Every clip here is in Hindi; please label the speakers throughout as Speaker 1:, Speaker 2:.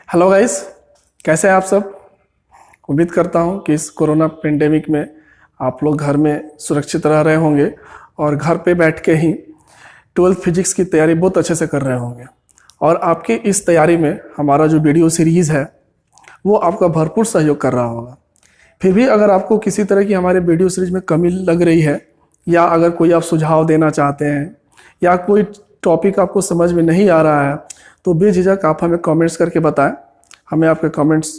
Speaker 1: हेलो गाइस, कैसे हैं आप सब। उम्मीद करता हूं कि इस कोरोना पेंडेमिक में आप लोग घर में सुरक्षित रह रहे होंगे और घर पे बैठ के ही 12th फिजिक्स की तैयारी बहुत अच्छे से कर रहे होंगे। और आपकी इस तैयारी में हमारा जो वीडियो सीरीज़ है वो आपका भरपूर सहयोग कर रहा होगा। फिर भी अगर आपको किसी तरह की हमारे वीडियो सीरीज में कमी लग रही है या अगर कोई आप सुझाव देना चाहते हैं या कोई टॉपिक आपको समझ में नहीं आ रहा है तो बेझिझक आप हमें कमेंट्स करके बताएं। हमें आपके कमेंट्स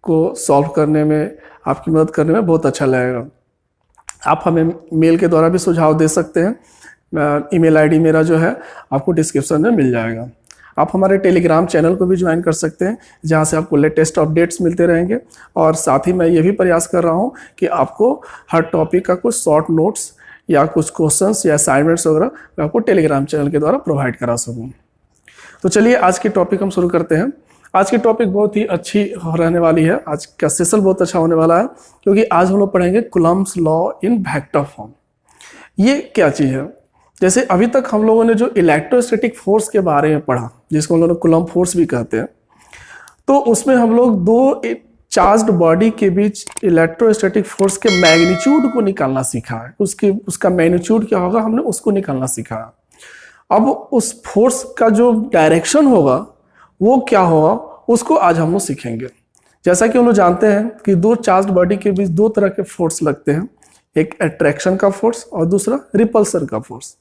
Speaker 1: को सॉल्व करने में, आपकी मदद करने में बहुत अच्छा लगेगा। आप हमें मेल के द्वारा भी सुझाव दे सकते हैं। ईमेल आईडी मेरा जो है आपको डिस्क्रिप्शन में मिल जाएगा। आप हमारे टेलीग्राम चैनल को भी ज्वाइन कर सकते हैं जहां से आपको लेटेस्ट अपडेट्स मिलते रहेंगे। और साथ ही मैं ये भी प्रयास कर रहा हूं कि आपको हर टॉपिक का कुछ शॉर्ट नोट्स या कुछ क्वेश्चंस या असाइनमेंट्स वगैरह मैं आपको टेलीग्राम चैनल के द्वारा प्रोवाइड करा सकूं। तो चलिए आज की टॉपिक हम शुरू करते हैं। आज की टॉपिक बहुत ही अच्छी रहने वाली है। आज का सेशन बहुत अच्छा होने वाला है क्योंकि आज हम लोग पढ़ेंगे Coulomb's law in vector form. ये क्या चीज़ है? जैसे अभी तक हम लोगों ने जो इलेक्ट्रोस्टैटिक फोर्स के बारे में पढ़ा, जिसको हम लोग कूलम्ब फोर्स भी कहते हैं, तो उसमें हम लोग दो चार्ज्ड बॉडी के बीच इलेक्ट्रोस्टैटिक फोर्स के मैग्नीट्यूड को निकालना सीखा है। उसका मैग्नीट्यूड क्या होगा, हमने उसको निकालना सीखा है। अब उस फोर्स का जो डायरेक्शन होगा वो क्या होगा, उसको आज हम लोग सीखेंगे। जैसा कि हम लोग जानते हैं कि दो चार्ज्ड बॉडी के बीच दो तरह के फोर्स लगते हैं, एक अट्रैक्शन का फोर्स और दूसरा रिपल्सन का फोर्स।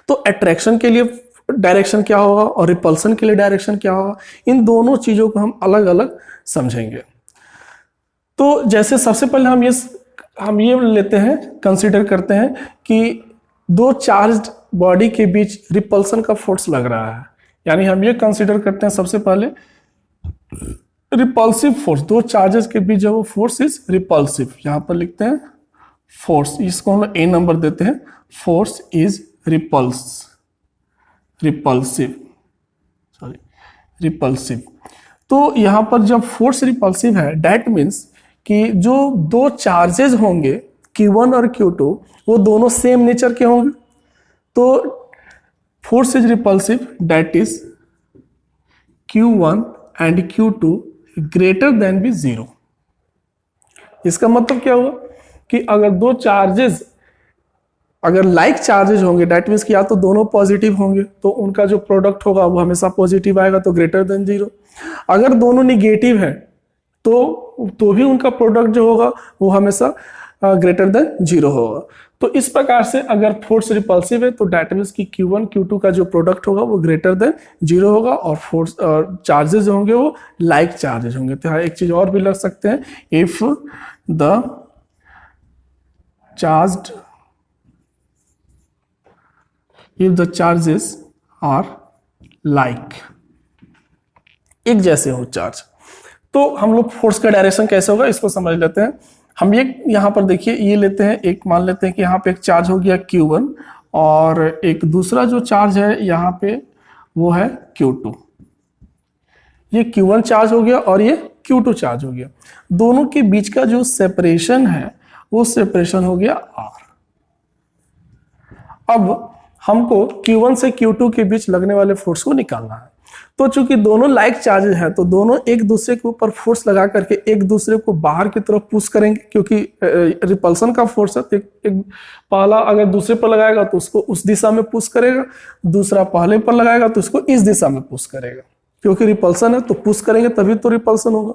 Speaker 1: तो अट्रैक्शन के लिए डायरेक्शन क्या होगा और रिपल्सन के लिए डायरेक्शन क्या होगा, इन दोनों चीजों को हम अलग अलग समझेंगे। तो जैसे सबसे पहले हम ये लेते हैं, कंसीडर करते हैं कि दो चार्ज्ड बॉडी के बीच रिपल्सन का फोर्स लग रहा है। यानी हम ये कंसीडर करते हैं सबसे पहले रिपल्सिव फोर्स। दो चार्जेस के बीच जो वो फोर्स इज रिपल्सिव, यहां पर लिखते हैं फोर्स, इसको हम ए नंबर देते हैं। Force is repulsive. तो यहां पर जब फोर्स रिपल्सिव है, दैट मीन्स कि जो दो चार्जेस होंगे Q1 और Q2 वो दोनों सेम नेचर के होंगे। तो force is repulsive, that is Q1 and Q2 greater than be 0। इसका मतलब क्या हुआ कि अगर दो चार्जेस अगर लाइक चार्जेस होंगे, दैट मीन्स कि या तो दोनों पॉजिटिव होंगे तो उनका जो प्रोडक्ट होगा वो हमेशा पॉजिटिव आएगा, तो ग्रेटर देन 0। अगर दोनों निगेटिव है तो भी उनका प्रोडक्ट जो होगा वो हमेशा ग्रेटर देन 0 होगा। तो इस प्रकार से अगर फोर्स रिपल्सिव है तो दैट मीन्स कि Q1 Q2 का जो प्रोडक्ट होगा वो ग्रेटर देन 0 होगा और फोर्स चार्जेस होंगे वो लाइक चार्जेस होंगे। तो एक चीज और भी लग सकते हैं, if the charges are like, एक जैसे हो चार्ज, तो हम लोग फोर्स का डायरेक्शन कैसे होगा इसको समझ लेते हैं। हम ये यहाँ पर देखिए ये लेते हैं, एक मान लेते हैं कि यहाँ पे एक चार्ज हो गया Q1 और एक दूसरा जो चार्ज है यहाँ पे वो है Q2। ये Q1 चार्ज हो गया और ये Q2 चार्ज हो गया। दोनों के बीच का जो सेपरेशन है वो सेपरेशन हो गया R। अब हमको Q1 से Q2 के बीच लगने वाले फोर्स को निकालना है। तो चूंकि दोनों लाइक चार्जेस हैं तो दोनों एक दूसरे के ऊपर फोर्स लगा करके एक दूसरे को बाहर की तरफ पुश करेंगे, क्योंकि रिपल्सन का फोर्स है तो एक पहला अगर दूसरे पर लगाएगा तो उसको उस दिशा में पुश करेगा, दूसरा पहले पर लगाएगा तो उसको इस दिशा में पुश करेगा। क्योंकि रिपल्सन है तो पुश करेंगे तभी तो रिपल्सन होगा।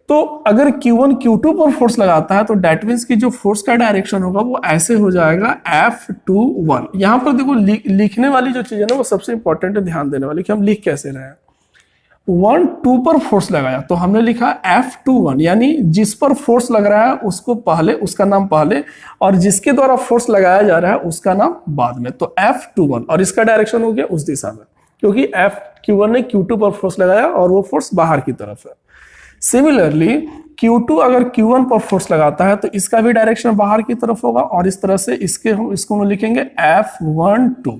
Speaker 1: तो अगर Q1 Q2 पर फोर्स लगाता है तो दैट मीन्स कि जो फोर्स का डायरेक्शन होगा वो ऐसे हो जाएगा F21। यहां पर देखो लिखने वाली जो चीज है ना वो सबसे इंपॉर्टेंट है, ध्यान देने वाली कि हम लिख कैसे रहे हैं। 1 2 पर फोर्स लगाया तो हमने लिखा F21, यानी जिस पर फोर्स लग रहा है उसको पहले, उसका नाम पहले, और जिसके द्वारा फोर्स लगाया जा रहा है उसका नाम बाद में। तो F21 और इसका डायरेक्शन हो गया उस दिशा में, क्योंकि Q1 ने Q2 पर फोर्स लगाया और वो फोर्स बाहर की तरफ है। सिमिलरली Q2 अगर Q1 पर फोर्स लगाता है तो इसका भी डायरेक्शन बाहर की तरफ होगा और इस तरह से इसको हम लिखेंगे F12,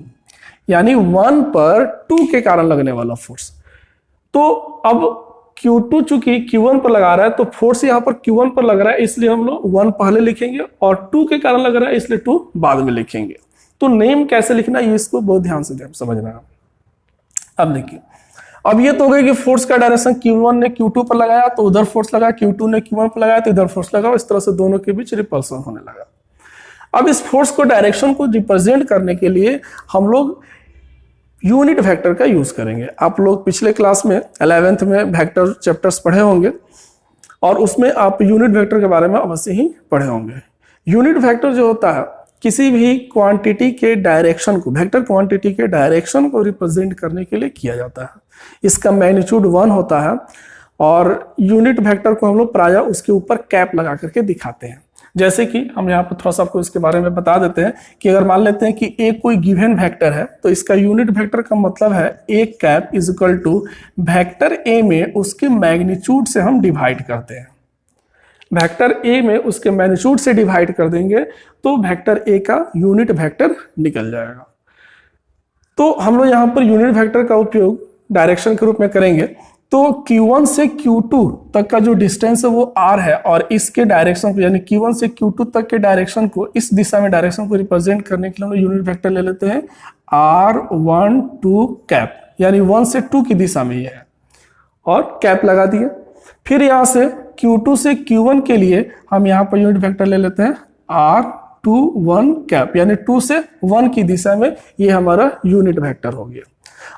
Speaker 1: यानी 1 पर 2 के कारण लगने वाला फोर्स। तो अब Q2 चूंकि Q1 पर लगा रहा है तो फोर्स यहाँ पर Q1 पर लग रहा है, इसलिए हम लोग 1 पहले लिखेंगे और 2 के कारण लग रहा है इसलिए 2 बाद में लिखेंगे। तो नेम कैसे लिखना है इसको बहुत ध्यान से समझना है। अब देखिए अब ये तो हो गया कि फोर्स का डायरेक्शन Q1 ने Q2 पर लगाया तो उधर फोर्स लगा, Q2 ने Q1 पर लगाया तो इधर फोर्स लगा, इस तरह से दोनों के बीच रिपल्सन होने लगा। अब इस फोर्स को डायरेक्शन को रिप्रेजेंट करने के लिए हम लोग यूनिट वेक्टर का यूज करेंगे। आप लोग पिछले क्लास में 11th में वेक्टर चैप्टर्स पढ़े होंगे और उसमें आप यूनिट वेक्टर के बारे में अवश्य ही पढ़े होंगे। यूनिट वेक्टर जो होता है किसी भी क्वांटिटी के डायरेक्शन को, वेक्टर क्वांटिटी के डायरेक्शन को रिप्रेजेंट करने के लिए किया जाता है। इसका मैग्नीट्यूड 1 होता है और यूनिट वेक्टर को हम लोग प्रायः उसके ऊपर कैप लगा करके दिखाते हैं। जैसे कि हम यहाँ पर थोड़ा सा आपको इसके बारे में बता देते हैं कि अगर मान लेते हैं कि एक कोई गिवन वेक्टर है तो इसका यूनिट वेक्टर का मतलब है A cap is equal to vector A में उसके मैग्नीट्यूड से हम डिवाइड करते हैं। वेक्टर ए में उसके मैग्नीट्यूड से डिवाइड कर देंगे तो वेक्टर ए का यूनिट वेक्टर निकल जाएगा। तो हम लोग यहाँ पर यूनिट वेक्टर का उपयोग डायरेक्शन के रूप में करेंगे। तो Q1 से Q2 तक का जो डिस्टेंस है वो R है और इसके डायरेक्शन को यानी Q1 से Q2 तक के डायरेक्शन को, इस दिशा में डायरेक्शन को रिप्रेजेंट करने के लिए हम लोग यूनिट वेक्टर ले लेते हैं R1 2 कैप, यानी 1 से 2 की दिशा में ये है और कैप लगा दिए। फिर यहाँ से Q2 से Q1 के लिए हम यहाँ पर यूनिट वेक्टर ले लेते हैं R2 1 कैप, यानी 2 से 1 की दिशा में ये हमारा यूनिट वेक्टर हो गया।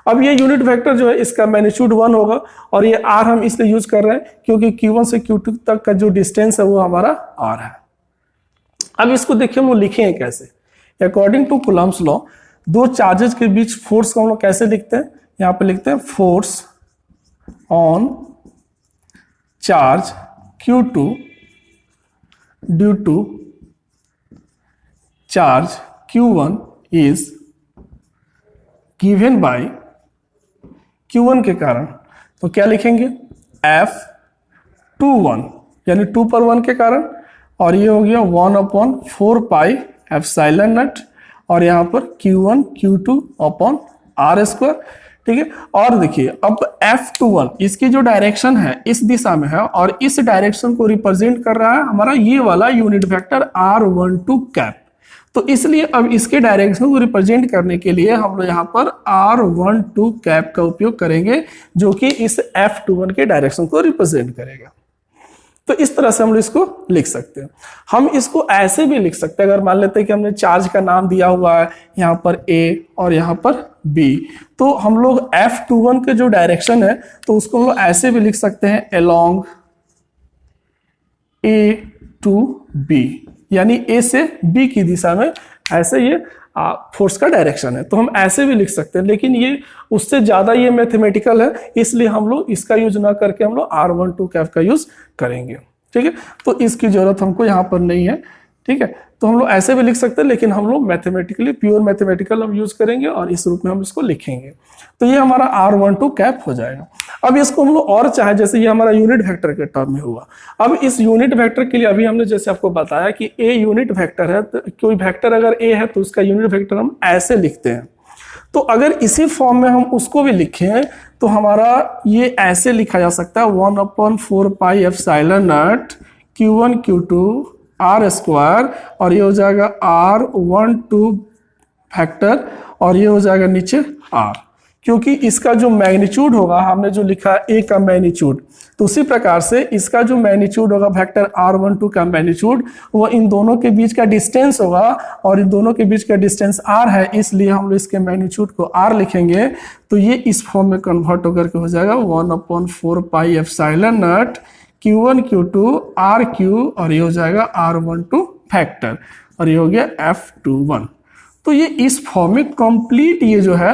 Speaker 1: अब ये यूनिट वेक्टर जो है इसका मैग्नीट्यूड 1 होगा और ये R हम इसलिए यूज कर रहे हैं क्योंकि Q1 से Q2 तक का जो डिस्टेंस है वो हमारा R है। अब इसको देखिए हम लोग लिखेंगे कैसे। अकॉर्डिंग टू कूलम्ब्स लॉ दो चार्जेस के बीच फोर्स को हम लोग कैसे लिखते हैं, यहाँ पे लिखते हैं force on charge Q2 due to charge Q1 is given by Q1 के कारण। तो क्या लिखेंगे F21 यानी 2 पर 1 के कारण, और ये हो गया 1/4 पाई एप्सिलॉन नॉट और यहाँ पर Q1 Q2 upon R square. ठीक है, और देखिए अब F21 इसकी जो डायरेक्शन है इस दिशा में है और इस डायरेक्शन को रिप्रेजेंट कर रहा है हमारा ये वाला यूनिट वेक्टर R12 कैप। तो इसलिए अब इसके डायरेक्शन को रिप्रेजेंट करने के लिए हम लोग यहाँ पर R12 कैप का उपयोग करेंगे जो कि इस F21 के डायरेक्शन को रिप्रेजेंट करेगा। तो इस तरह से हम लोग इसको लिख सकते हैं। हम इसको ऐसे भी लिख सकते हैं, अगर मान लेते हैं कि हमने चार्ज का नाम दिया हुआ है यहाँ पर A और यहाँ पर B, तो हम लोग F21 के जो डायरेक्शन है तो उसको हम लोग ऐसे भी लिख सकते हैं along A to B, यानी A से B की दिशा में ऐसे ये फोर्स का डायरेक्शन है। तो हम ऐसे भी लिख सकते हैं, लेकिन ये उससे ज्यादा ये मैथमेटिकल है इसलिए हम लोग इसका यूज ना करके हम लोग R12 कैप का यूज करेंगे। ठीक है, तो इसकी जरूरत हमको यहाँ पर नहीं है। ठीक है, तो हम लोग ऐसे भी लिख सकते हैं लेकिन हम लोग मैथमेटिकली प्योर मैथमेटिकल हम यूज करेंगे और इस रूप में हम इसको लिखेंगे। तो ये हमारा R12 कैप हो जाएगा। अब इसको हम लोग और चाहे, जैसे ये हमारा यूनिट वेक्टर के टर्म में हुआ। अब इस यूनिट वेक्टर के लिए अभी हमने जैसे आपको बताया कि A यूनिट वेक्टर है, तो कोई वेक्टर अगर A है तो उसका यूनिट वेक्टर हम ऐसे लिखते हैं। तो अगर इसी फॉर्म में हम उसको भी लिखें तो हमारा ये ऐसे लिखा जा सकता है 1/4 pi epsilon naught Q1 Q2 R square, और ये हो जाएगा R12 फैक्टर और ये हो जाएगा नीचे R, क्योंकि इसका जो मैग्नीट्यूड होगा हमने जो लिखा A का मैग्नीट्यूड, तो उसी प्रकार से इसका जो मैग्नीट्यूड होगा वेक्टर R12 का मैग्नीट्यूड वो इन दोनों के बीच का डिस्टेंस होगा और इन दोनों के बीच का डिस्टेंस R है, इसलिए हम लोग इसके मैग्नीट्यूड को R लिखेंगे। तो ये इस फॉर्म में कन्वर्ट होकर के हो जाएगा 1/4 pi epsilon naught Q1 Q2 RQ और ये हो जाएगा R12 फैक्टर और ये हो गया F21। तो ये इस फॉर्म में कंप्लीट ये जो है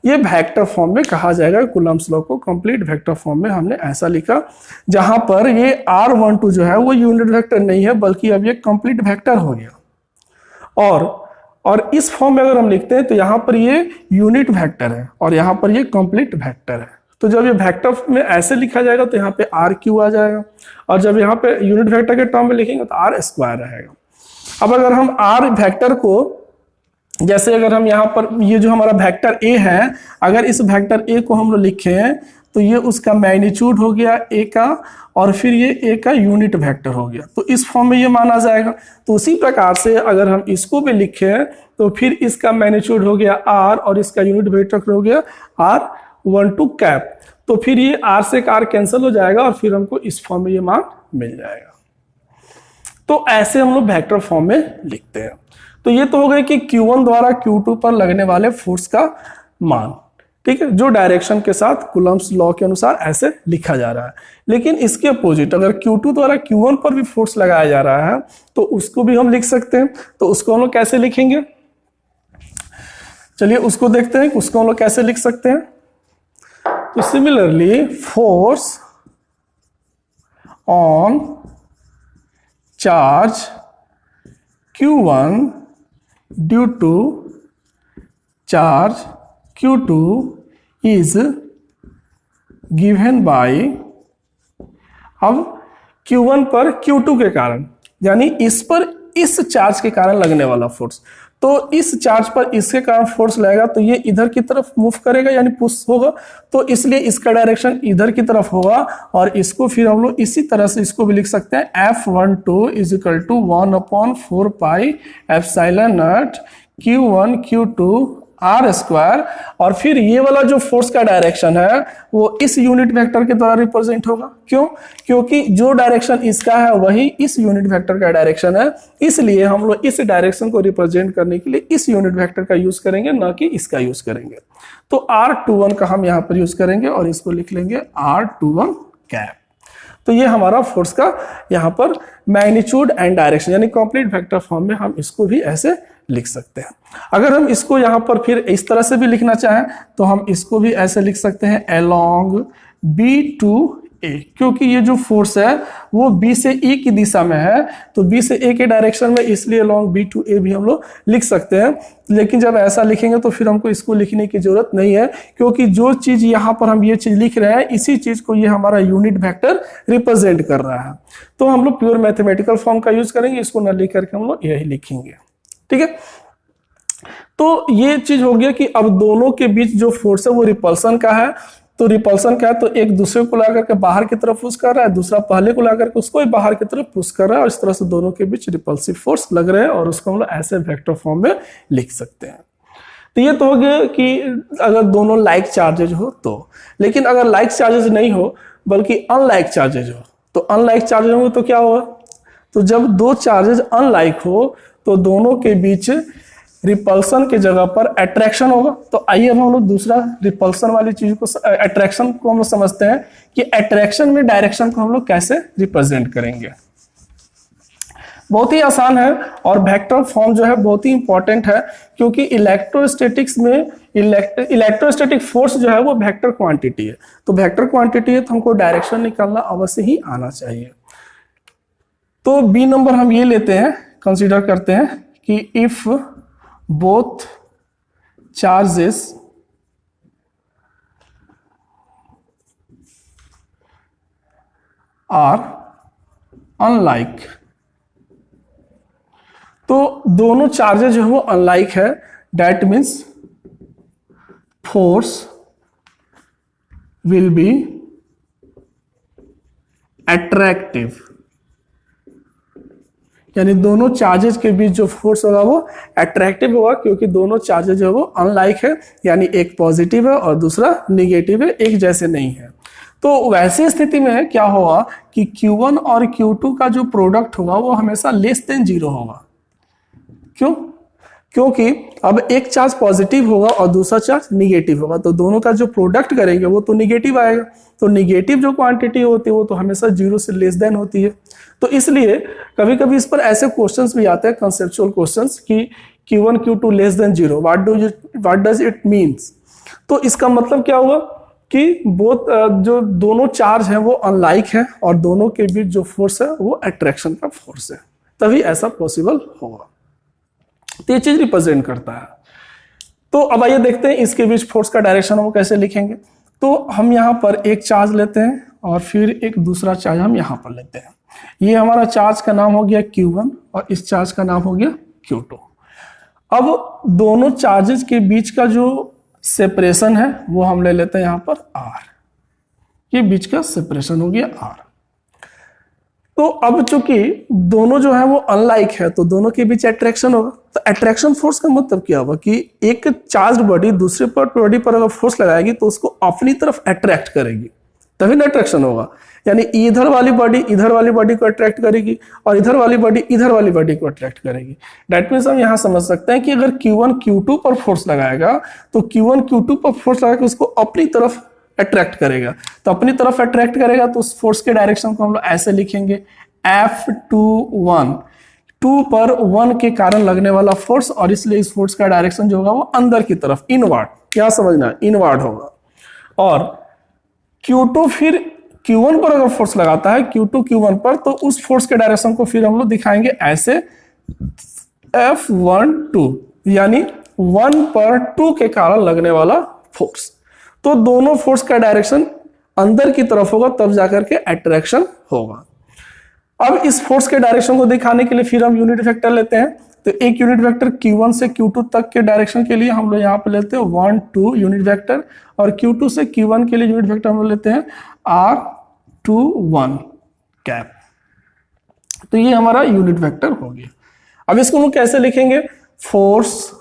Speaker 1: ये वेक्टर फॉर्म में कहा जाएगा। कूलम्ब्स लॉ को कंप्लीट वेक्टर फॉर्म में हमने ऐसा लिखा, जहां पर ये R12 जो है वो यूनिट वेक्टर नहीं है बल्कि अब ये कंप्लीट वेक्टर हो गया। और इस फॉर्म में अगर हम लिखते हैं तो यहाँ पर ये यूनिट वेक्टर है और यहाँ पर ये कंप्लीट वेक्टर है। तो जब ये वेक्टर में ऐसे लिखा जाएगा तो यहाँ पे RQ आ जाएगा और जब यहाँ पे यूनिट वेक्टर के टर्म में लिखेंगे तो R स्क्वायर रहेगा। अब अगर हम R वेक्टर को, जैसे अगर हम यहाँ पर ये जो हमारा वेक्टर A है, अगर इस वेक्टर A को हम लोग लिखें तो ये उसका मैग्नीट्यूड हो गया A का और फिर ये A का यूनिट वेक्टर हो गया, तो इस फॉर्म में ये माना जाएगा। तो उसी प्रकार से अगर हम इसको भी लिखें तो फिर इसका मैग्नीट्यूड हो गया R और इसका यूनिट वेक्टर हो गया R12 कैप, तो फिर ये R से एक R कैंसिल हो जाएगा और फिर हमको इस फॉर्म में ये मान मिल जाएगा। तो ऐसे हम लोग वेक्टर फॉर्म में लिखते हैं। तो ये तो हो गए कि Q1 द्वारा Q2 पर लगने वाले फोर्स का मान, ठीक है, जो डायरेक्शन के साथ कूलम्ब्स लॉ के अनुसार ऐसे लिखा जा रहा है। लेकिन इसके अपोजिट अगर Q2 द्वारा Q1 पर भी फोर्स लगाया जा रहा है तो उसको भी हम लिख सकते हैं। तो उसको हम लोग कैसे लिखेंगे, चलिए उसको देखते हैं, उसको हम लोग कैसे लिख सकते हैं। तो similarly force on charge Q1 due to charge Q2 is given by, अब Q1 पर Q2 के कारण, यानी इस पर इस चार्ज के कारण लगने वाला फोर्स, तो इस चार्ज पर इसके कारण फोर्स लगेगा तो ये इधर की तरफ मूव करेगा यानी पुश होगा, तो इसलिए इसका डायरेक्शन इधर की तरफ होगा। और इसको फिर हम लोग इसी तरह से इसको भी लिख सकते हैं F12 equal to 1/4 pi epsilon naught Q1 Q2 R square. और फिर ये वाला जो फोर्स का डायरेक्शन है वो इस यूनिट वेक्टर के द्वारा रिप्रेजेंट होगा। क्यों? क्योंकि जो डायरेक्शन इसका है वही इस यूनिट वेक्टर का डायरेक्शन है, इसलिए हम लोग इस डायरेक्शन को रिप्रेजेंट करने के लिए इस यूनिट वेक्टर का यूज करेंगे, ना कि इसका यूज करेंगे। तो R21 का हम यहाँ पर यूज करेंगे और इसको लिख लेंगे R21 कैप। तो ये हमारा फोर्स का यहाँ पर मैग्नीट्यूड एंड डायरेक्शन, यानी कंप्लीट वेक्टर फॉर्म में हम इसको भी ऐसे लिख सकते हैं। अगर हम इसको यहाँ पर फिर इस तरह से भी लिखना चाहें तो हम इसको भी ऐसे लिख सकते हैं along B to A, क्योंकि ये जो फोर्स है वो B से E की दिशा में है, तो B से A के डायरेक्शन में, इसलिए along B to A भी हम लोग लिख सकते हैं। लेकिन जब ऐसा लिखेंगे तो फिर हमको इसको लिखने की जरूरत नहीं है, क्योंकि जो चीज यहाँ पर हम ये चीज लिख रहे हैं इसी चीज को ये हमारा यूनिट वेक्टर रिप्रेजेंट कर रहा है। तो हम लोग प्योर मैथमेटिकल फॉर्म का यूज करेंगे, इसको न लिख करके हम लोग यही लिखेंगे, ठीक है। तो ये चीज हो गया कि अब दोनों के बीच जो फोर्स है वो रिपल्सन का है। तो रिपल्सन का है तो एक दूसरे को ला करके बाहर की तरफ पुश कर रहा है, दूसरा पहले को ला करके उसको भी बाहर की तरफ पुश कर रहा है, और इस तरह से दोनों के बीच रिपल्सिव फोर्स लग रहे हैं और उसको हम लोग ऐसे वेक्टर फॉर्म में लिख सकते हैं। तो ये तो हो गया कि अगर दोनों लाइक चार्जेज हो तो। लेकिन अगर लाइक चार्जेज नहीं हो बल्कि अनलाइक चार्जेज हो, तो अनलाइक चार्जेज हो तो क्या होगा, तो जब दो चार्जेज अनलाइक हो तो दोनों के बीच रिपल्सन के जगह पर अट्रैक्शन होगा। तो आइए अब हम लोग दूसरा रिपल्सन वाली चीज को, अट्रैक्शन को हम लोग समझते हैं कि अट्रैक्शन में डायरेक्शन को हम लोग कैसे रिप्रेजेंट करेंगे। बहुत ही आसान है और वेक्टर फॉर्म जो है बहुत ही इंपॉर्टेंट है, क्योंकि इलेक्ट्रोस्टैटिक्स में इलेक्ट्रोस्टैटिक फोर्स जो है वो वेक्टर क्वांटिटी है। तो वेक्टर क्वांटिटी है तो हमको डायरेक्शन निकालना अवश्य ही आना चाहिए। तो बी नंबर हम ये लेते हैं, कंसीडर करते हैं कि if both charges are unlike, तो दोनों चार्जेस जो है वो अनलाइक है, that means force will be attractive, यानी दोनों चार्जेस के बीच जो फोर्स होगा वो अट्रैक्टिव होगा, क्योंकि दोनों चार्जेस जो है वो अनलाइक है, यानी एक पॉजिटिव है और दूसरा निगेटिव है, एक जैसे नहीं है। तो वैसे स्थिति में क्या होगा कि Q1 और Q2 का जो प्रोडक्ट होगा वो हमेशा लेस देन 0 होगा। क्यों? क्योंकि अब एक चार्ज पॉजिटिव होगा और दूसरा चार्ज निगेटिव होगा, तो दोनों का जो प्रोडक्ट करेंगे वो तो निगेटिव आएगा। तो निगेटिव जो क्वांटिटी होती है वो तो हमेशा 0 से लेस देन होती है। तो इसलिए कभी कभी इस पर ऐसे क्वेश्चंस भी आते हैं, कंसेप्चुअल क्वेश्चंस, कि Q1 Q2 less than 0, what does it means. तो इसका मतलब क्या हुआ कि जो दोनों चार्ज हैं वो अनलाइक है और दोनों के बीच जो फोर्स है वो अट्रैक्शन का फोर्स है, तभी ऐसा पॉसिबल होगा। तो ये चीज रिप्रेजेंट करता है। तो अब आइए देखते हैं इसके बीच फोर्स का डायरेक्शन वो कैसे लिखेंगे। तो हम यहाँ पर एक चार्ज लेते हैं और फिर एक दूसरा चार्ज हम यहाँ पर लेते हैं। ये हमारा चार्ज का नाम हो गया Q1 और इस चार्ज का नाम हो गया Q2। अब दोनों चार्जेस के बीच का जो सेपरेशन है वो हम ले लेते हैं यहाँ पर R। ये बीच का सेपरेशन हो गया R। तो अब चूंकि दोनों जो है वो अनलाइक है तो दोनों के बीच अट्रैक्शन होगा। तो अट्रैक्शन फोर्स का मतलब क्या होगा कि एक चार्ज बॉडी दूसरे बॉडी पर अगर फोर्स लगाएगी तो उसको अपनी तरफ अट्रैक्ट करेगी, तभी ना अट्रैक्शन होगा। यानी इधर वाली बॉडी को अट्रैक्ट करेगी और इधर वाली बॉडी को अट्रैक्ट करेगी। दैट मीन्स हम यहां समझ सकते हैं कि अगर Q1 Q2 पर फोर्स लगाएगा तो Q1 Q2 पर फोर्स लगा के उसको अपनी तरफ अट्रैक्ट करेगा। तो अपनी तरफ अट्रैक्ट करेगा तो उस फोर्स के डायरेक्शन को हम लोग ऐसे लिखेंगे F21, 2 पर 1 के कारण लगने वाला फोर्स, और इसलिए इस फोर्स का डायरेक्शन जो होगा वो अंदर की तरफ, इनवर्ड, क्या समझना, इनवर्ड होगा। और Q2 फिर Q1 पर अगर फोर्स लगाता है, Q2 Q1 पर, तो उस फोर्स के डायरेक्शन को फिर हम लोग दिखाएंगे ऐसे F12, यानी 1 पर 2 के कारण लगने वाला फोर्स। तो दोनों फोर्स का डायरेक्शन अंदर की तरफ होगा, तब जाकर के अट्रैक्शन होगा। अब इस फोर्स के डायरेक्शन को दिखाने के लिए फिर हम यूनिट वेक्टर लेते हैं। तो एक यूनिट वेक्टर Q1 से Q2 तक के डायरेक्शन के लिए हम लोग यहाँ पे लेते हैं 1 2 यूनिट वेक्टर, और Q2 से Q1 के लिए यूनिट वेक्टर हम लोग लेते हैं R21 कैप। तो ये हमारा यूनिट वेक्टर हो गया। अब इसको हम लोग कैसे लिखेंगे, force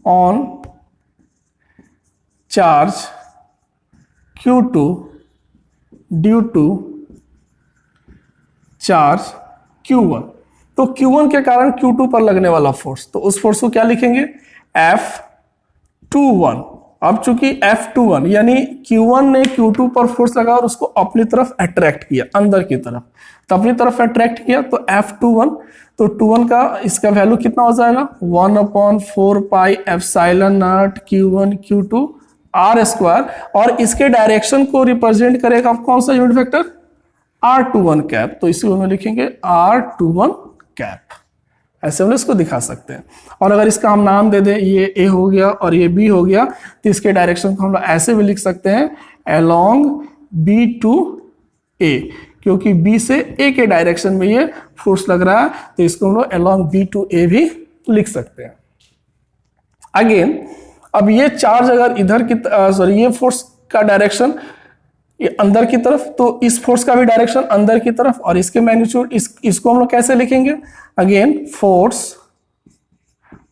Speaker 1: on charge Q2 due to charge Q1। तो Q1 के कारण Q2 पर लगने वाला फोर्स, तो उस फोर्स को क्या लिखेंगे, F21। अब चूंकि F21 यानी Q1 ने Q2 पर फोर्स लगा और उसको अपनी तरफ अट्रैक्ट किया, अंदर की तरफ, तो अपनी तरफ अट्रैक्ट किया तो F21, तो 21 का इसका वैल्यू कितना हो जाएगा, 1/4 pi epsilon naught Q1 Q2 R square, और इसके डायरेक्शन को रिप्रेजेंट करेगा कौन सा यूनिट वेक्टर, R21 कैप। तो इसी में लिखेंगे R21 कैप, ऐसे हम इसको दिखा सकते हैं। और अगर इसका हम नाम दे दें, ये A हो गया और ये B हो गया, तो इसके डायरेक्शन को हम लोग ऐसे भी लिख सकते हैं along B to A, क्योंकि B से A के डायरेक्शन में ये फोर्स लग रहा है, तो इसको हम लोग along B to A भी लिख सकते हैं। अगेन अब ये चार्ज अगर इधर की सॉरी ये फोर्स का डायरेक्शन ये अंदर की तरफ, तो इस फोर्स का भी डायरेक्शन अंदर की तरफ, और इसके मैग्नीट्यूड इसको हम लोग कैसे लिखेंगे, again force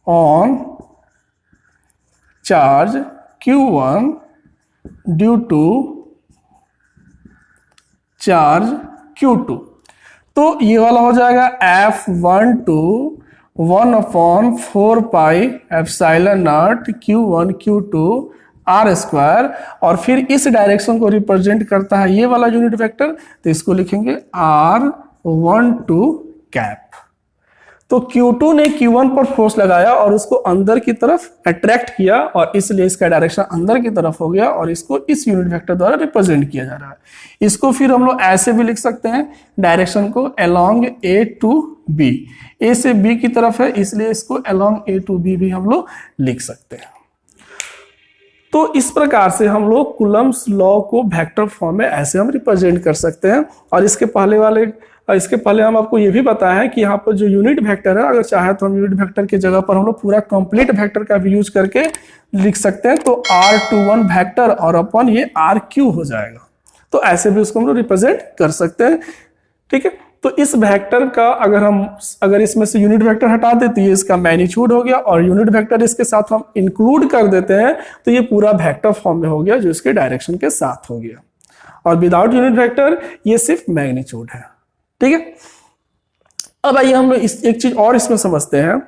Speaker 1: on charge Q1 due to charge Q2। तो ये वाला हो जाएगा F12 1/4 pi epsilon naught Q1 Q2 R square, और फिर इस डायरेक्शन को रिप्रेजेंट करता है ये वाला यूनिट वेक्टर, तो इसको लिखेंगे R12 कैप। तो Q2 ने Q1 पर फोर्स लगाया और उसको अंदर की तरफ अट्रैक्ट किया, और इसलिए इसका डायरेक्शन अंदर की तरफ हो गया, और इसको इस यूनिट वेक्टर द्वारा रिप्रेजेंट किया जा रहा है। इसको फिर हम लोग ऐसे भी लिख सकते हैं, डायरेक्शन को along A to B, A से B की तरफ है, इसलिए इसको along A to B भी हम लोग लिख सकते हैं। तो इस प्रकार से हम लोग कूलम्ब्स लॉ को वेक्टर फॉर्म में ऐसे हम रिप्रेजेंट कर सकते हैं। और इसके पहले हम आपको ये भी बताया है कि यहाँ पर जो यूनिट वेक्टर है, अगर चाहे तो हम यूनिट वेक्टर की जगह पर हम लोग पूरा कंप्लीट वेक्टर का भी यूज करके लिख सकते हैं। तो R21 वेक्टर और अपन ये RQ हो जाएगा, तो ऐसे भी उसको हम लोग रिप्रेजेंट कर सकते हैं। ठीक है, तो इस वेक्टर का अगर इसमें से यूनिट वेक्टर हटा देते हैं, इसका मैग्नीट्यूड हो गया, और यूनिट वेक्टर इसके साथ हम इंक्लूड कर देते हैं, तो ये पूरा वेक्टर फॉर्म में हो गया जो इसके डायरेक्शन के साथ हो गया। और विदाउट यूनिट वेक्टर ये सिर्फ मैग्नीट्यूड है। ठीक है, अब आइए हम लोग एक चीज और इसमें समझते हैं।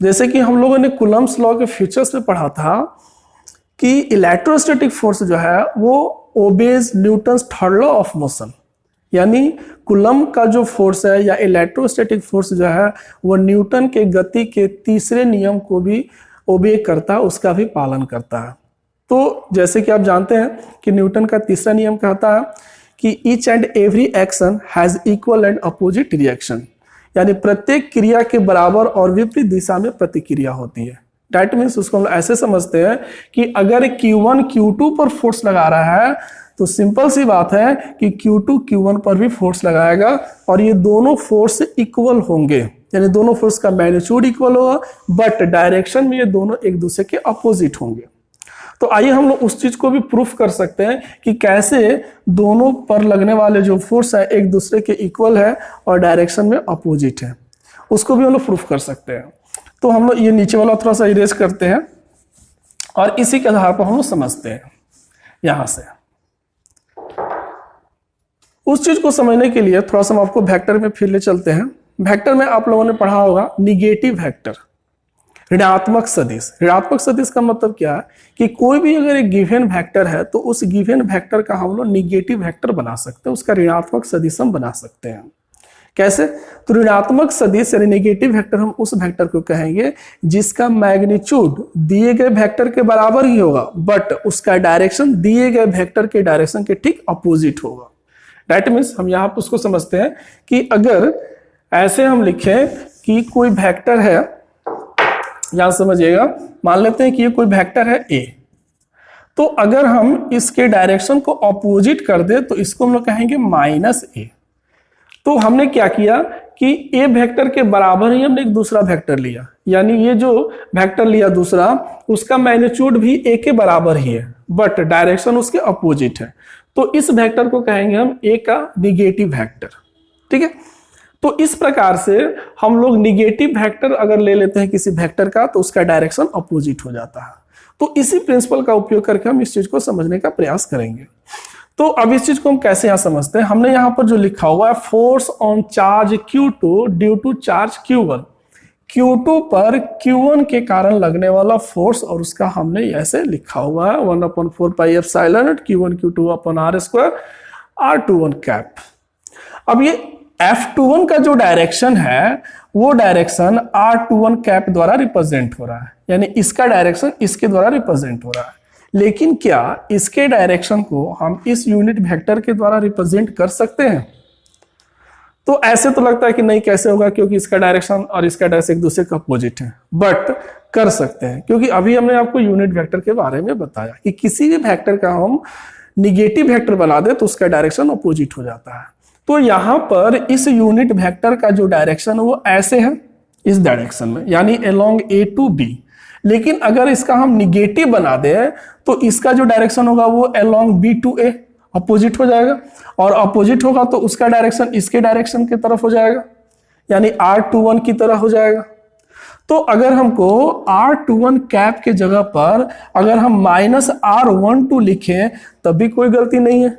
Speaker 1: जैसे कि हम लोगों ने कूलम्ब्स लॉ के फीचर्स में पढ़ा था कि इलेक्ट्रोस्टैटिक फोर्स जो है वो obeys Newton's third law of motion, यानी कूलम्ब का जो फोर्स है या इलेक्ट्रोस्टैटिक फोर्स जो है वो न्यूटन के गति के तीसरे नियम को भी ओबे करता है, उसका भी पालन करता है। तो जैसे कि आप जानते हैं कि न्यूटन का तीसरा नियम कहता है कि each and every action has equal and opposite reaction, यानी प्रत्येक क्रिया के बराबर और विपरीत दिशा में प्रतिक्रिया होती है। दैट मीन्स उसको हम ऐसे समझते हैं कि अगर Q1 Q2 पर फोर्स लगा रहा है तो सिंपल सी बात है कि Q2 Q1 पर भी फोर्स लगाएगा, और ये दोनों फोर्स इक्वल होंगे, यानी दोनों फोर्स का मैग्नीट्यूड इक्वल होगा, बट डायरेक्शन में ये दोनों एक दूसरे के अपोजिट होंगे। तो आइए हम लोग उस चीज को भी प्रूफ कर सकते हैं कि कैसे दोनों पर लगने वाले जो फोर्स है एक दूसरे के इक्वल है और डायरेक्शन में अपोजिट है, उसको भी हम लोग प्रूफ कर सकते हैं। तो हम लोग ये नीचे वाला थोड़ा सा इरेज करते हैं और इसी के आधार पर हम लोग समझते हैं। यहां से उस चीज को समझने के लिए थोड़ा सा हम आपको वेक्टर में फिर ले चलते हैं। वेक्टर में आप लोगों ने पढ़ा होगा निगेटिव वेक्टर, ऋणात्मक सदिश। ऋणात्मक सदिश का मतलब क्या है कि कोई भी अगर एक गिवन वेक्टर है तो उस गिवन वेक्टर का हम लोग निगेटिव वेक्टर बना सकते हैं, उसका ऋणात्मक सदिश हम बना सकते हैं। कैसे? तो ऋणात्मक सदिश यानी नेगेटिव वेक्टर हम उस वेक्टर को कहेंगे जिसका मैग्नीट्यूड दिए गए वेक्टर के बराबर ही होगा बट उसका डायरेक्शन दिए गए वेक्टर के डायरेक्शन के ठीक अपोजिट होगा। दैट मीन्स हम यहाँ पर उसको समझते हैं कि अगर ऐसे हम लिखें कि कोई वेक्टर है, यहां समझिएगा, मान लेते हैं कि ये कोई वेक्टर है ए, तो अगर हम इसके डायरेक्शन को अपोजिट कर दे तो इसको हम लोग कहेंगे माइनस ए। तो हमने क्या किया कि ए वेक्टर के बराबर ही हमने एक दूसरा वेक्टर लिया, यानी ये जो वेक्टर लिया दूसरा उसका मैग्नीट्यूड भी ए के बराबर ही है बट डायरेक्शन उसके अपोजिट है, तो इस वेक्टर को कहेंगे हम ए का निगेटिव वेक्टर। ठीक है, तो इस प्रकार से हम लोग निगेटिव वेक्टर अगर ले लेते हैं किसी वेक्टर का तो उसका डायरेक्शन अपोजिट हो जाता है। तो इसी प्रिंसिपल का उपयोग करके हम इस चीज को समझने का प्रयास करेंगे। तो अब इस चीज को हम कैसे यहां समझते हैं, हमने यहां पर जो लिखा हुआ है force on charge Q2 due to charge Q1, Q2 पर Q1 के कारण लगने वाला फोर्स और उसका हमने ऐसे लिखा हुआ है 1/4 pi epsilon Q1 Q2 upon R square R21 cap. अब ये F21 का जो डायरेक्शन है वो डायरेक्शन R21 कैप द्वारा रिप्रेजेंट हो रहा है, यानी इसका डायरेक्शन इसके द्वारा रिप्रेजेंट हो रहा है। लेकिन क्या इसके डायरेक्शन को हम इस यूनिट वेक्टर के द्वारा रिप्रेजेंट कर सकते हैं? तो ऐसे तो लगता है कि नहीं, कैसे होगा, क्योंकि इसका डायरेक्शन और इसका डायरेक्शन एक दूसरे का अपोजिट है, बट कर सकते हैं क्योंकि अभी हमने आपको यूनिट वेक्टर के बारे में बताया कि किसी भी वेक्टर का हम निगेटिव वेक्टर बना दे तो उसका डायरेक्शन अपोजिट हो जाता है। तो यहां पर इस यूनिट वेक्टर का जो डायरेक्शन है वो ऐसे है इस डायरेक्शन में, यानी अलोंग A to B। लेकिन अगर इसका हम निगेटिव बना दें तो इसका जो डायरेक्शन होगा वो along B to A, opposite हो जाएगा, और अपोजिट होगा तो उसका डायरेक्शन इसके डायरेक्शन की तरफ हो जाएगा, यानी R21 की तरह हो जाएगा। तो अगर हमको R21 कैप के जगह पर अगर हम -R12 लिखें तब भी कोई गलती नहीं है,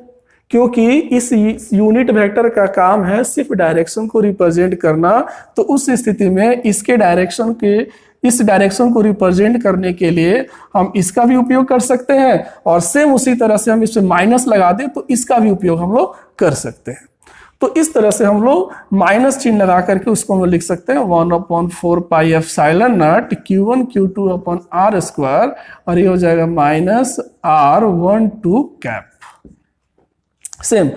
Speaker 1: क्योंकि इस यूनिट वेक्टर का काम है सिर्फ डायरेक्शन को रिप्रेजेंट करना। तो उस स्थिति में इसके डायरेक्शन के इस डायरेक्शन को रिप्रेजेंट करने के लिए हम इसका भी उपयोग कर सकते हैं और सेम उसी तरह से हम इसमें माइनस लगा दें तो इसका भी उपयोग हम लोग कर सकते हैं। तो इस तरह से हम लोग माइनस चिन्ह लगा करके उसको हम लोग लिख सकते हैं 1/4 pi epsilon naught Q1 Q2 upon R square, और ये हो जाएगा -R12 कैप। सेम,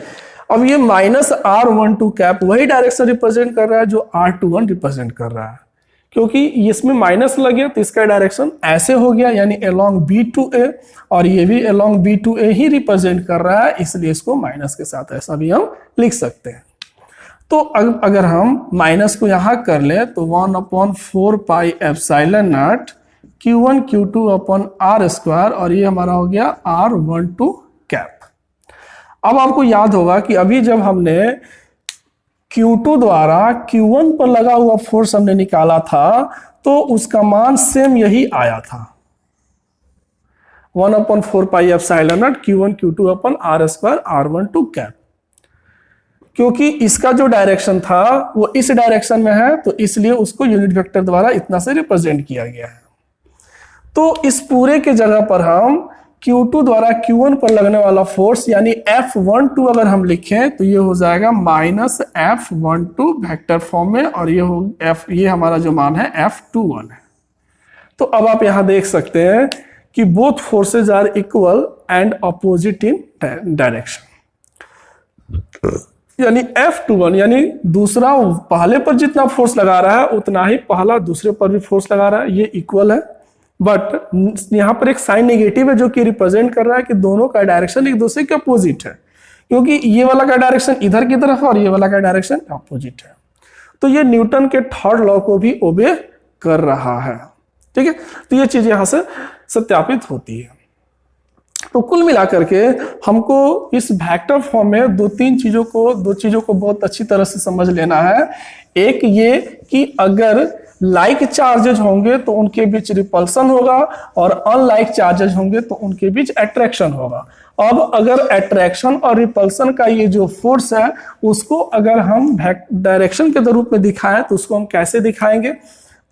Speaker 1: अब ये -R12 कैप वही डायरेक्शन रिप्रेजेंट कर रहा है जो R21 रिप्रेजेंट कर रहा है, क्योंकि इसमें माइनस लग गया तो इसका डायरेक्शन ऐसे हो गया, यानी अलोंग B to A, और ये भी along B to A he represent कर रहा है, इसलिए इसको माइनस के साथ ऐसा भी हम लिख सकते हैं। तो अगर हम माइनस को यहां कर ले तो 1/4 pi epsilon naught Q1 Q2 upon R square, और ये हमारा हो गया R12 कैप। अब आपको याद होगा कि अभी जब हमने Q2 द्वारा Q1 पर लगा हुआ फोर्स हमने निकाला था तो उसका मान सेम यही आया था 1/4 pi epsilon naught Q1 Q2 upon R square R12 cap. क्योंकि इसका जो डायरेक्शन था वो इस डायरेक्शन में है तो इसलिए उसको यूनिट वेक्टर द्वारा इतना से रिप्रेजेंट किया गया है। तो इस पूरे के जगह पर हम Q2 द्वारा Q1 पर लगने वाला फोर्स यानी F12 अगर हम लिखें तो ये हो जाएगा -F12 वेक्टर फॉर्म में, और ये हमारा जो मान है F21 है। तो अब आप यहां देख सकते हैं कि both forces are equal and opposite in direction, यानी F21 यानी दूसरा पहले पर जितना फोर्स लगा रहा है उतना ही पहला दूसरे पर भी फोर्स लगा रहा है, ये इक्वल है। बट यहां पर एक साइन नेगेटिव है जो कि रिप्रेजेंट कर रहा है कि दोनों का डायरेक्शन एक दूसरे के अपोजिट है, क्योंकि ये वाला का डायरेक्शन इधर की तरफ और ये वाला का डायरेक्शन अपोजिट है। तो ये न्यूटन के थर्ड लॉ को भी ओबे कर रहा है। ठीक है, तो ये चीज यहां से सत्यापित होती है। तो कुल मिलाकर के हमको इस वेक्टर फॉर्म में दो चीजों को बहुत अच्छी तरह से समझ लेना है। एक ये कि अगर लाइक चार्जेज होंगे तो उनके बीच रिपल्सन होगा और अनलाइक चार्जेज होंगे तो उनके बीच अट्रैक्शन होगा। अब अगर अट्रैक्शन और रिपल्सन का ये जो फोर्स है उसको अगर हम डायरेक्शन के रूप में दिखाएं तो उसको हम कैसे दिखाएंगे?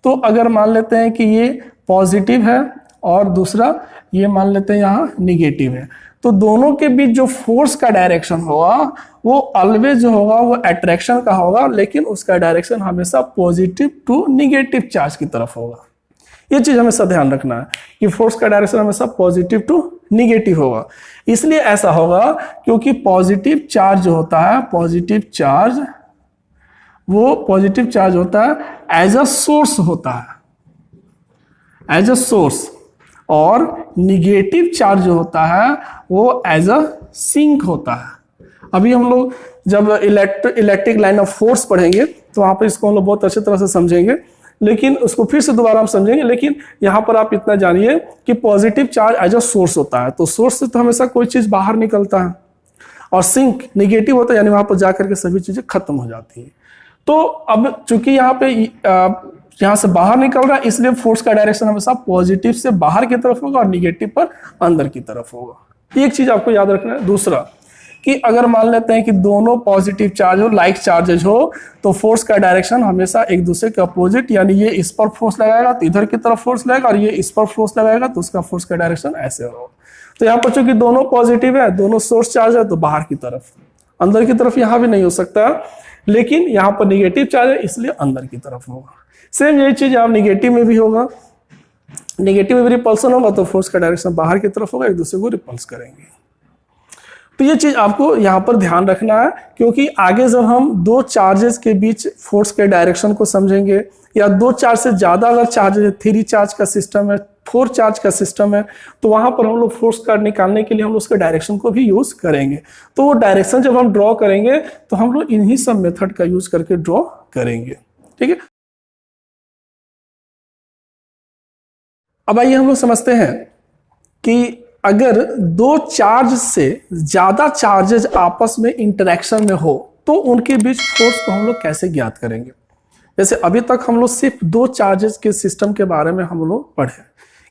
Speaker 1: तो अगर मान लेते हैं कि ये पॉजिटिव है और दूसरा ये मान लेते हैं यहाँ निगेटिव है, तो दोनों के बीच जो फोर्स का डायरेक्शन होगा वो ऑलवेज जो होगा वो अट्रैक्शन का होगा, लेकिन उसका डायरेक्शन हमेशा पॉजिटिव टू निगेटिव चार्ज की तरफ होगा। ये चीज हमेशा ध्यान रखना है कि फोर्स का डायरेक्शन हमेशा पॉजिटिव टू निगेटिव होगा। इसलिए ऐसा होगा क्योंकि पॉजिटिव चार्ज जो होता है, पॉजिटिव चार्ज होता है एज अ सोर्स होता है, एज अ सोर्स, और निगेटिव चार्ज जो होता है वो एज अ सिंक होता है। अभी हम लोग जब इलेक्ट्रिक लाइन ऑफ फोर्स पढ़ेंगे तो वहां पर इसको हम लोग बहुत अच्छी तरह से समझेंगे, लेकिन उसको फिर से दोबारा हम समझेंगे। लेकिन यहाँ पर आप इतना जानिए कि positive charge as a source होता है, तो सोर्स से तो हमेशा कोई चीज बाहर निकलता है, और सिंक निगेटिव होता है यानी वहां पर जाकर के सभी चीजें खत्म हो जाती है। तो अब चूंकि यहाँ पे यहाँ से बाहर निकल रहा है, इसलिए फोर्स का डायरेक्शन हमेशा पॉजिटिव से बाहर की तरफ होगा और निगेटिव पर अंदर की तरफ होगा। एक चीज आपको याद रखना है। दूसरा कि अगर मान लेते हैं कि दोनों पॉजिटिव चार्ज हो, लाइक चार्जेज हो, तो फोर्स का डायरेक्शन हमेशा एक दूसरे के अपोजिट, यानी ये इस पर फोर्स लगाएगा तो इधर की तरफ फोर्स लगेगा, और ये इस पर फोर्स लगाएगा तो उसका फोर्स का डायरेक्शन ऐसे होगा। तो यहाँ पर चूंकि दोनों पॉजिटिव है, दोनों सोर्स चार्ज है, तो बाहर की तरफ, अंदर की तरफ यहाँ भी नहीं हो सकता, लेकिन यहाँ पर निगेटिव चार्ज है इसलिए अंदर की तरफ होगा। सेम यही चीज यहाँ निगेटिव में भी होगा, निगेटिव में भी रिपल्सन होगा तो फोर्स का डायरेक्शन बाहर की तरफ होगा, एक दूसरे को रिपल्स करेंगे। तो ये चीज आपको यहाँ पर ध्यान रखना है, क्योंकि आगे जब हम दो चार्जेस के बीच फोर्स के डायरेक्शन को समझेंगे, या दो चार्ज से ज्यादा अगर चार्जेस है, 3 चार्ज का सिस्टम है, 4 चार्ज का सिस्टम है, तो वहां पर हम लोग फोर्स का निकालने के लिए हम लोग उसके डायरेक्शन को भी यूज करेंगे। तो वो डायरेक्शन जब हम ड्रॉ करेंगे तो हम लोग इन्हीं सब मेथड का यूज करके ड्रॉ करेंगे। ठीक है, अब आइए हम लोग समझते हैं कि अगर दो चार्ज से ज्यादा चार्जेज आपस में इंटरेक्शन में हो तो उनके बीच फोर्स को हम लोग कैसे ज्ञात करेंगे। जैसे अभी तक हम लोग सिर्फ दो चार्जेस के सिस्टम के बारे में हम लोग पढ़े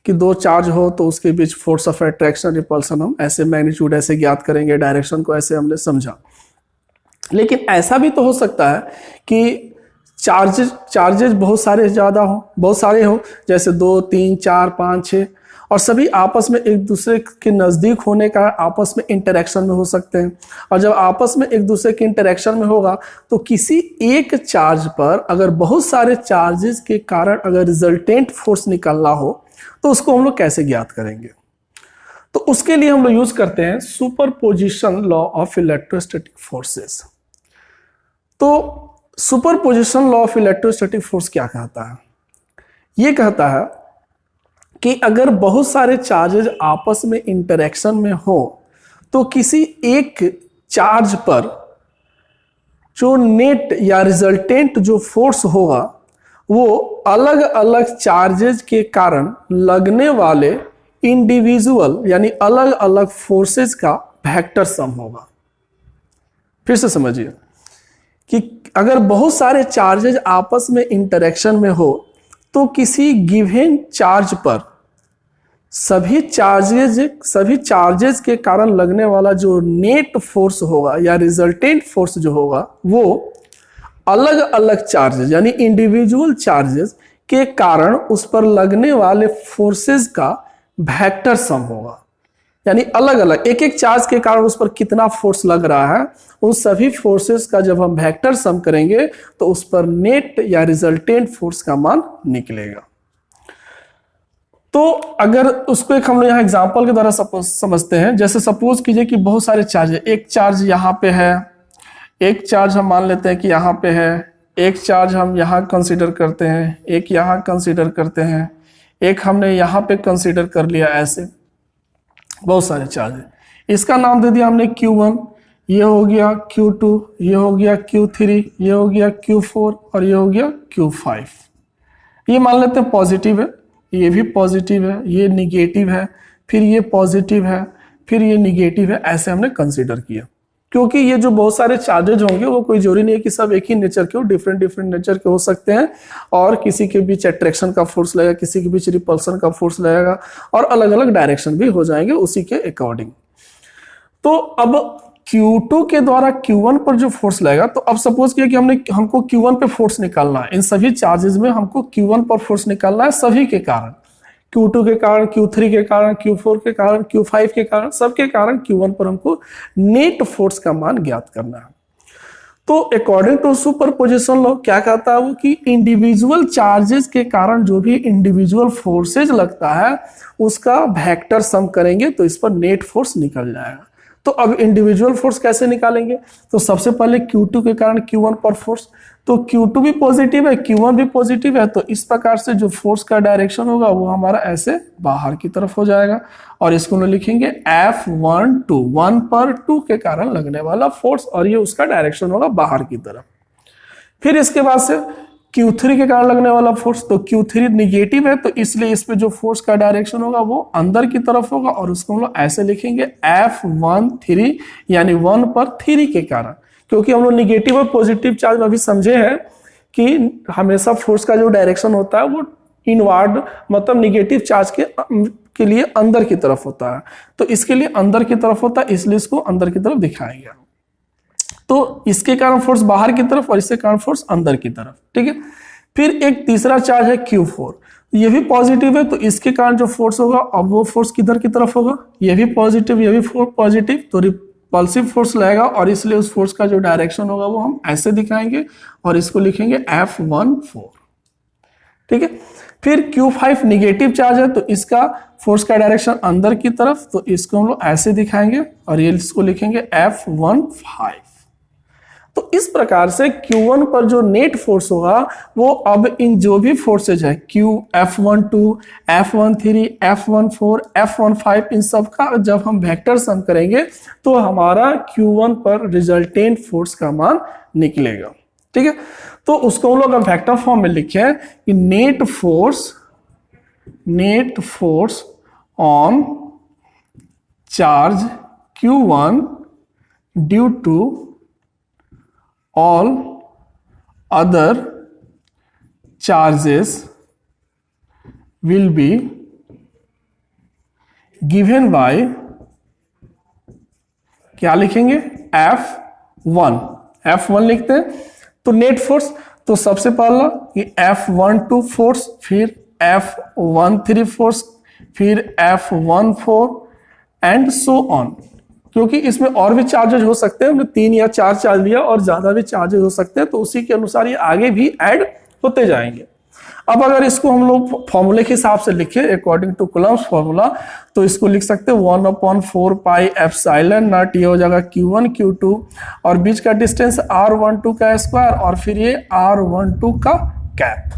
Speaker 1: कि दो चार्ज हो तो उसके बीच फोर्स ऑफ अट्रैक्शन रिपल्सन हम ऐसे मैग्नीट्यूड ऐसे ज्ञात करेंगे, डायरेक्शन को ऐसे हमने समझा। लेकिन ऐसा भी तो हो सकता है कि चार्जेस बहुत सारे हो, जैसे 2, 3, 4, 5, 6, और सभी आपस में एक दूसरे के नजदीक होने का आपस में इंटरेक्शन में हो सकते हैं। और जब आपस में एक दूसरे के इंटरेक्शन में होगा तो किसी एक चार्ज पर अगर बहुत सारे चार्जेस के कारण अगर रिजल्टेंट फोर्स निकलना हो तो उसको हम लोग कैसे ज्ञात करेंगे। तो उसके लिए हम लोग यूज करते हैं superposition law of electrostatic forces. तो superposition law of electrostatic force क्या कहता है? ये कहता है कि अगर बहुत सारे चार्जेज आपस में इंटरेक्शन में हो तो किसी एक चार्ज पर जो नेट या रिजल्टेंट जो फोर्स होगा वो अलग अलग चार्जेज के कारण लगने वाले इंडिविजुअल यानी अलग अलग फोर्सेस का वेक्टर सम होगा। फिर से समझिए कि अगर बहुत सारे चार्जेज आपस में इंटरेक्शन में हो तो किसी गिवन चार्ज पर सभी चार्जेस के कारण लगने वाला जो नेट फोर्स होगा या रिजल्टेंट फोर्स जो होगा वो अलग अलग चार्जेस यानी इंडिविजुअल चार्जेस के कारण उस पर लगने वाले फोर्सेस का वेक्टर सम होगा। यानी अलग अलग एक एक चार्ज के कारण उस पर कितना फोर्स लग रहा है, उन सभी फोर्सेस का जब हम वेक्टर सम करेंगे तो उस पर नेट या रिजल्टेंट फोर्स का मान निकलेगा। तो अगर उसको एक हम लोग यहाँ एग्जांपल के द्वारा समझते हैं। जैसे सपोज कीजिए कि बहुत सारे चार्ज है, एक चार्ज यहाँ पे है, एक चार्ज हम मान लेते हैं कि यहाँ पे है, एक चार्ज हम यहाँ कंसीडर करते हैं, एक यहाँ कंसीडर करते हैं, एक हमने यहाँ पे कंसीडर कर लिया। ऐसे बहुत सारे चार्ज है। इसका नाम दे दिया हमने Q1, ये हो गया Q2, ये हो गया Q3, ये हो गया Q4 और ये हो गया Q5। ये मान लेते हैं पॉजिटिव है, ये भी पॉजिटिव है, ये निगेटिव है, फिर ये पॉजिटिव है, फिर ये निगेटिव है, ऐसे हमने कंसीडर किया। क्योंकि ये जो बहुत सारे चार्जेज होंगे वो कोई जरूरी नहीं है कि सब एक ही नेचर के हो, डिफरेंट डिफरेंट नेचर के हो सकते हैं, और किसी के बीच अट्रैक्शन का फोर्स लगेगा, किसी के बीच रिपल्सन का फोर्स लगेगा, और अलग अलग डायरेक्शन भी हो जाएंगे उसी के अकॉर्डिंग। तो अब Q2 के द्वारा Q1 पर जो फोर्स लगेगा, तो अब सपोज किया कि हमको Q1 पे फोर्स निकालना है, इन सभी चार्जेस में हमको Q1 पर फोर्स निकालना है सभी के कारण, Q2 के कारण, Q3 के कारण, Q4 के कारण, Q5 के कारण, सबके कारण Q1 पर हमको नेट फोर्स का मान ज्ञात करना है। तो अकॉर्डिंग टू सुपरपोजिशन लॉ क्या कहता है वो कि इंडिविजुअल चार्जेस के कारण जो भी इंडिविजुअल फोर्सेज लगता है उसका वेक्टर सम करेंगे तो इस पर नेट फोर्स निकल जाएगा। तो अब इंडिविजुअल फोर्स कैसे निकालेंगे? तो सबसे पहले Q2 के कारण Q1 पर फोर्स, तो Q2 भी पॉजिटिव है, Q1 भी पॉजिटिव है, तो इस प्रकार से जो फोर्स का डायरेक्शन होगा वो हमारा ऐसे बाहर की तरफ हो जाएगा, और इसको हम लिखेंगे F12, 1 पर 2 के कारण लगने वाला फोर्स, और ये उसका डायरेक्शन होगा बाहर की तरफ। फिर इसके बाद से Q3 के कारण लगने वाला फोर्स, तो Q3 निगेटिव है, तो इसलिए इस पे जो फोर्स का डायरेक्शन होगा वो अंदर की तरफ होगा, और उसको हम लोग ऐसे लिखेंगे F13, यानी 1 पर 3 के कारण। क्योंकि हम लोग निगेटिव और पॉजिटिव चार्ज में अभी समझे हैं कि हमेशा फोर्स का जो डायरेक्शन होता है वो इनवर्ड, मतलब निगेटिव चार्ज के लिए अंदर की तरफ होता है, तो इसके लिए अंदर की तरफ होता है, इसलिए इसको अंदर की तरफ दिखाएंगे। तो इसके कारण फोर्स बाहर की तरफ और इसके कारण फोर्स अंदर की तरफ, ठीक है। फिर एक तीसरा चार्ज है Q4, ये भी पॉजिटिव है, तो इसके कारण जो फोर्स होगा अब वो फोर्स किधर की तरफ होगा, ये भी पॉजिटिव, ये भी पॉजिटिव, तो रिपल्सिव फोर्स लगेगा, और इसलिए उस फोर्स का जो डायरेक्शन होगा वो हम ऐसे दिखाएंगे, और इसको लिखेंगे F14, ठीक है। फिर Q5 निगेटिव चार्ज है, तो इसका फोर्स का डायरेक्शन अंदर की तरफ, तो इसको हम लोग ऐसे दिखाएंगे, और ये इसको लिखेंगे F15। तो इस प्रकार से Q1 पर जो नेट फोर्स होगा वो अब इन जो भी फोर्सेज है F12, F13, F14, F15, इन सब का जब हम वेक्टर सम करेंगे तो हमारा Q1 पर रिजल्टेंट फोर्स का मान निकलेगा, ठीक है। तो उसको हम लोग वेक्टर फॉर्म में लिखे हैं कि net force on charge Q1 due to all other charges will be given by, क्या लिखेंगे, F1 लिखते हैं। तो नेट फोर्स, तो सबसे पहला ये F12 फोर्स, फिर F13 फोर्स, फिर F14 एंड सो ऑन, क्योंकि इसमें और भी चार्जेज हो सकते हैं, हमने 3 या 4 चार्ज लिया और ज्यादा भी चार्जेज हो सकते हैं, तो उसी के अनुसार ये आगे भी ऐड होते जाएंगे। अब अगर इसको हम लोग फॉर्मूले के हिसाब से लिखें अकॉर्डिंग टू कूलम्ब्स फॉर्मूला, तो इसको लिख सकते हैं 1/4 पाई एप्सिलॉन नॉट, ये हो जाएगा Q1 Q2, और बीच का डिस्टेंस R12 का स्क्वायर, और फिर ये R12 का कैप।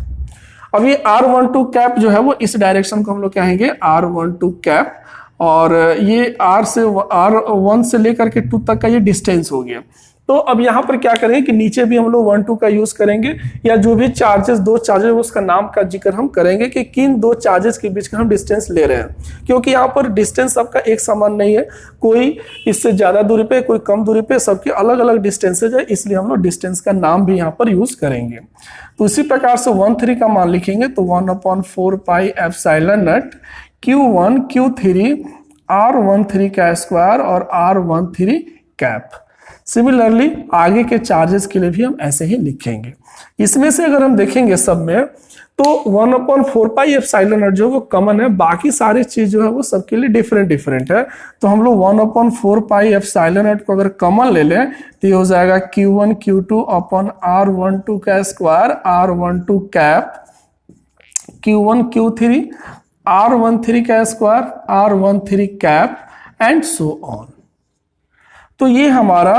Speaker 1: अब ये R12 कैप जो है वो इस डायरेक्शन को हम लोग कहेंगे R12 कैप, और ये R1 से लेकर के 2 तक का ये डिस्टेंस हो गया। तो अब यहाँ पर क्या करेंगे कि नीचे भी हम लोग 1-2 का यूज करेंगे, या जो भी चार्जेस, 2 चार्जेस उसका नाम का जिक्र हम करेंगे कि किन 2 चार्जेस के बीच का हम डिस्टेंस ले रहे हैं, क्योंकि यहाँ पर डिस्टेंस सबका एक समान नहीं है, कोई इससे ज्यादा दूरी पे, कोई कम दूरी पे, सबके अलग अलग डिस्टेंसेज है, इसलिए हम लोग डिस्टेंस का नाम भी यहाँ पर यूज करेंगे। तो इसी प्रकार से 1-3 का मान लिखेंगे, तो 1/4 pi epsilon naught Q1 Q3 R13 का स्क्वायर और R13 कैप। सिमिलरली आगे के चार्जेस के लिए भी हम ऐसे ही लिखेंगे। इसमें से अगर हम देखेंगे सब में, तो 1/4 पाई एप्सिलॉन नॉट जो वो कॉमन है, बाकी सारी चीज जो है वो सबके लिए डिफरेंट है। तो हम लोग 1/4 पाई एप्सिलॉन नॉट को अगर कॉमन ले लें तो ये हो जाएगा Q1 Q2 अपॉन R12 का square R12 cap, Q1 Q3 R13 का square R13 cap, and so on. तो ये हमारा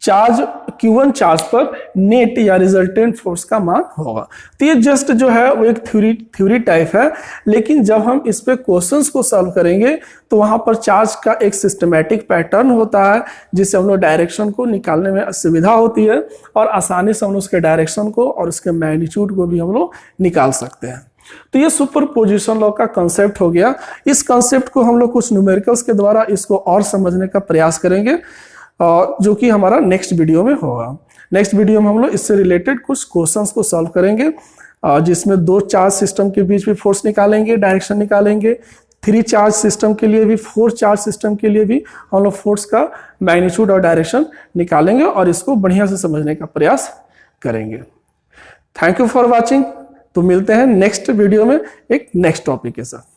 Speaker 1: चार्ज Q1 चार्ज पर नेट या रिजल्टेंट फोर्स का मान होगा। तो ये जस्ट जो है वो एक थ्योरी टाइप है, लेकिन जब हम इस पे क्वेश्चंस को सॉल्व करेंगे तो वहां पर चार्ज का एक सिस्टमैटिक पैटर्न होता है, जिससे हम लोग डायरेक्शन को निकालने में सुविधा होती है, और आसानी से हम लोग उसके डायरेक्शन को और उसके मैग्नीट्यूड को भी हम लोग निकाल सकते हैं। तो ये सुपरपोजिशन लॉ का कंसेप्ट हो गया। इस कंसेप्ट को हम लोग कुछ न्यूमेरिकल्स के द्वारा इसको और समझने का प्रयास करेंगे, जो कि हमारा नेक्स्ट वीडियो में होगा। नेक्स्ट वीडियो में हम लोग इससे रिलेटेड कुछ क्वेश्चंस को सॉल्व करेंगे, जिसमें 2 चार्ज सिस्टम के बीच भी फोर्स निकालेंगे, डायरेक्शन निकालेंगे। 3 चार्ज सिस्टम के लिए भी, 4 चार्ज सिस्टम के लिए भी हम लोग फोर्स का मैग्नीट्यूड और डायरेक्शन निकालेंगे और इसको बढ़िया से समझने का प्रयास करेंगे। Thank you for watching. तो मिलते हैं नेक्स्ट वीडियो में एक नेक्स्ट टॉपिक के साथ।